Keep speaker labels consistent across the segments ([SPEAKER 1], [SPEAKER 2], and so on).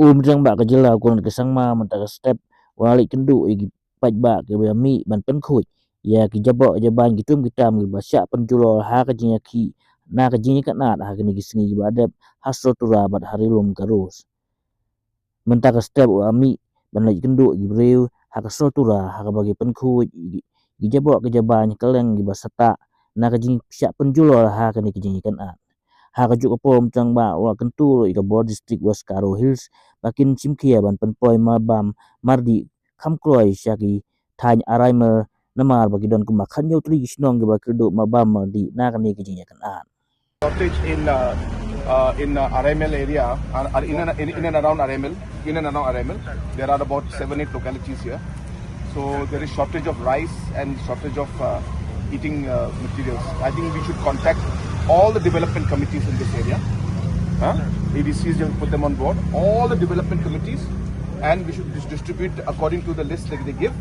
[SPEAKER 1] Jang bak ke jela kun ke sang ma mentara step walik kenduk igi Paidbah ke mi ban Pynkhuid ya ki jabok jaban gitum gitam gi basyak penjulo ha ke jinya ki na ke jinya kat nat ha ke ni gisingi badap hasro Tura bad harilum karus mentara step mi ban lagi kenduk gi breu ha ke so Tura ha ke bagi Pynkhuid gi jabok ke jaban keleng gi basata na ke jinya syak penjulo ha ke ni ke jinya kat nat ha ke juk pom tang ba wa kentu ika bod district was Karo Hills bakin chimkia ban penpoi mabam mardi kamkloi syaki tany araimer namar bagi don kumak khanyo tri gisnong ge bakredo mabam mardi na kan ni kijinya kan an
[SPEAKER 2] shortage in RML area, in and around RML, there are about 7-8 localities here. So there is shortage of rice and shortage of eating materials. I think we should contact all the development committees in this area. ADCs, just put them on board. All the development committees, and we should distribute according to the list that they give.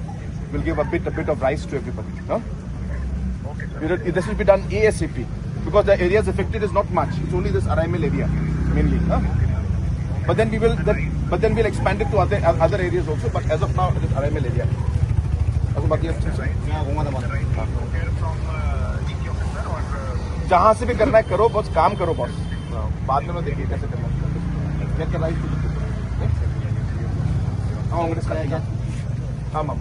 [SPEAKER 2] We'll give a bit of rice to everybody. Okay. This will be done ASAP because the areas affected is not much. It's only this RML area mainly. But then we'll expand it to other areas also. But as of now, it is RML area. जहाँ से भी करना है करो बस काम करो बस बाद में देखिए कैसे करना है क्या कर रहा है हाँ ma'am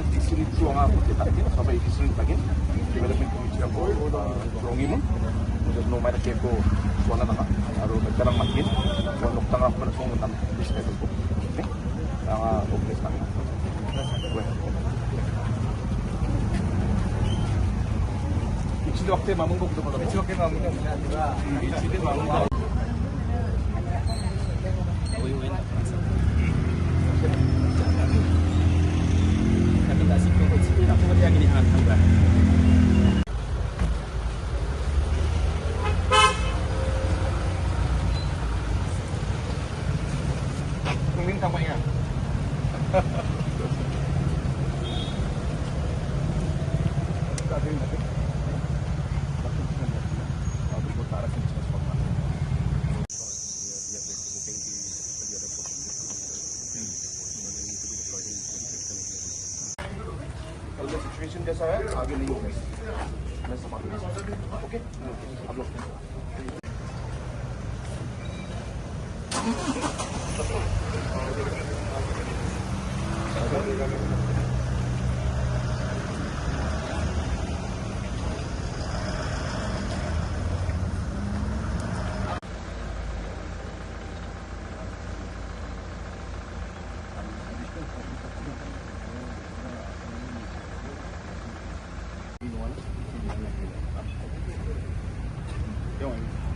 [SPEAKER 2] di sini chuang aku kita lagi sampai di sini lagi development committee aku rongi mun just no matter keko suana nak aru sekarang makin untuk tengah persung tentang bisnis itu ni oke sekali itu waktu mamung betul betul itu waktu mamung itu mamung tampaknya. Kalau situation जैसा है आगे नहीं होगा मैं संभाल लूंगा ओके आप लोग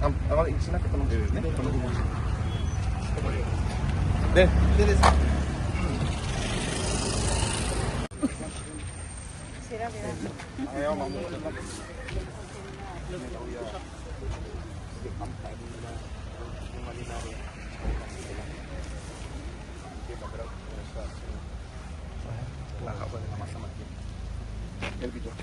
[SPEAKER 2] Kalau di sini ketemu deh. Ayo mamu. Lah apa sama-sama. Lebih jauh.